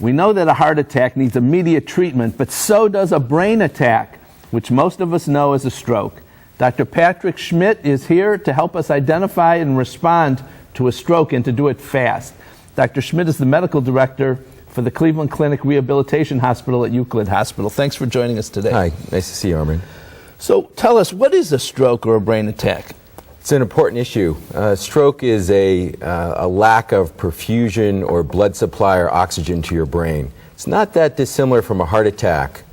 We know that a heart attack needs immediate treatment, but so does a brain attack, which most of us know as a stroke. Dr. Patrick Schmidt is here to help us identify and respond to a stroke and to do it fast. Dr. Schmidt is the medical director for the Cleveland Clinic Rehabilitation Hospital at Euclid Hospital. Thanks for joining us today. Hi, nice to see you, Armin. So tell us, what is a stroke or a brain attack? It's an important issue. Stroke is a lack of perfusion or blood supply or oxygen to your brain. It's not that dissimilar from a heart attack.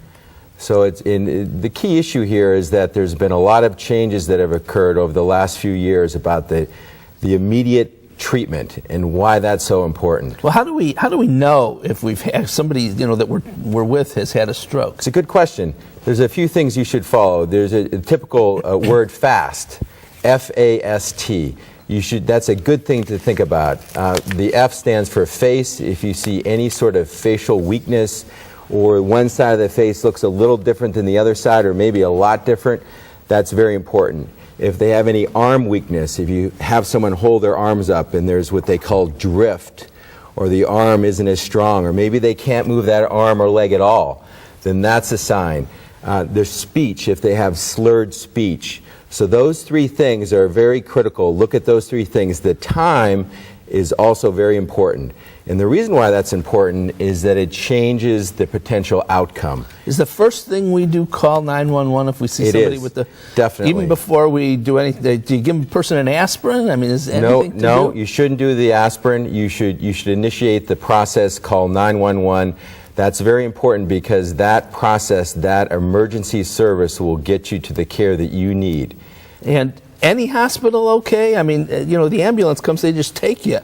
So the key issue here is that there's been a lot of changes that have occurred over the last few years about the immediate treatment and why that's so important. Well, how do we know if we've had somebody that we're with has had a stroke? It's a good question. There's a few things you should follow. There's a typical word FAST, F-A-S-T. That's a good thing to think about. The F stands for face. If you see any sort of facial weakness, or one side of the face looks a little different than the other side, or maybe a lot different, that's very important. If they have any arm weakness, if you have someone hold their arms up and there's what they call drift, or the arm isn't as strong, or maybe they can't move that arm or leg at all, then that's a sign. There's speech, if they have slurred speech. So those three things are very critical. Look at those three things. The time is also very important. And the reason why that's important is that it changes the potential outcome. Is the first thing we do call 911 if we see somebody with the... Definitely. Even before we do anything, do you give a person an aspirin? I mean, is anything to do? No, you shouldn't do the aspirin. You should initiate the process, call 911. That's very important because that process, that emergency service will get you to the care that you need. And any hospital okay? I mean, the ambulance comes, they just take you.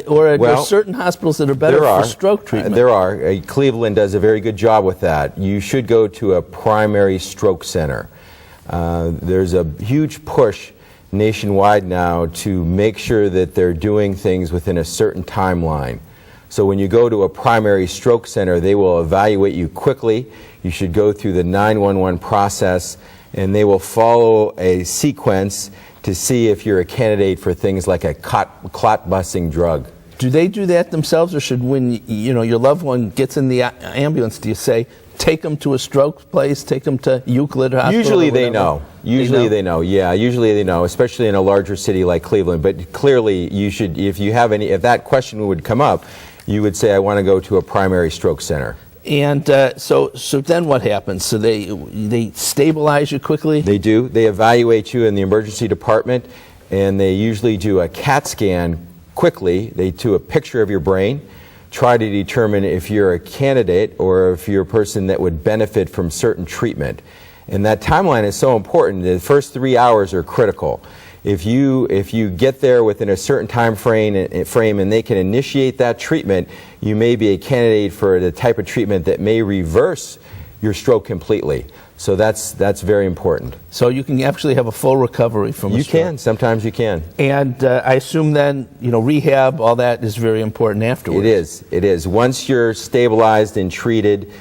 Or are there certain hospitals that are better for stroke treatment? There are. Cleveland does a very good job with that. You should go to a primary stroke center. There's a huge push nationwide now to make sure that they're doing things within a certain timeline. So when you go to a primary stroke center, they will evaluate you quickly. You should go through the 911 process, and they will follow a sequence to see if you're a candidate for things like a clot-busting drug. Do they do that themselves, or should, when your loved one gets in the ambulance, do you say, take them to a stroke place, take them to Euclid Hospital? Usually they know. Usually they know. Yeah, usually they know, especially in a larger city like Cleveland. But clearly, you should, if that question would come up, you would say, I want to go to a primary stroke center. And so then what happens? So they stabilize you quickly? They do. They evaluate you in the emergency department, and they usually do a CAT scan quickly. They do a picture of your brain, try to determine if you're a candidate or if you're a person that would benefit from certain treatment. And that timeline is so important. The first 3 hours are critical. If you get there within a certain time frame and they can initiate that treatment, you may be a candidate for the type of treatment that may reverse your stroke completely. So that's very important. So you can actually have a full recovery from a stroke. You can. Sometimes you can. And I assume then, rehab, all that is very important afterwards. It is. It is. Once you're stabilized and treated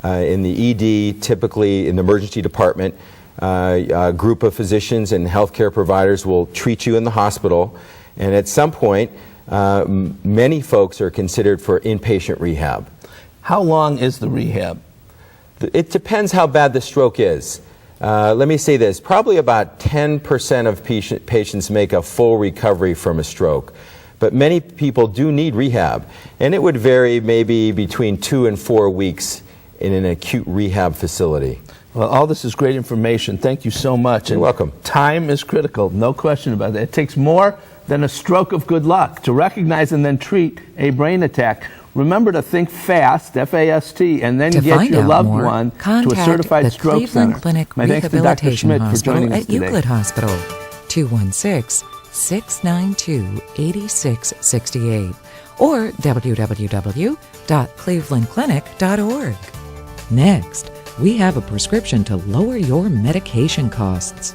in the ED, typically in the emergency department, a group of physicians and healthcare providers will treat you in the hospital, and at some point, many folks are considered for inpatient rehab. How long is the rehab? It depends how bad the stroke is. Let me say this, probably about 10% of patients make a full recovery from a stroke, but many people do need rehab, and it would vary maybe between 2 and 4 weeks in an acute rehab facility. Well, all this is great information. Thank you so much. You're welcome. Time is critical, no question about that. It takes more than a stroke of good luck to recognize and then treat a brain attack. Remember to think fast, F-A-S-T, and then get your loved one to a certified stroke center. Clinic My thanks to Dr. Schmidt for joining us today. At Euclid Hospital, 216-692-8668 or www.clevelandclinic.org. Next, we have a prescription to lower your medication costs.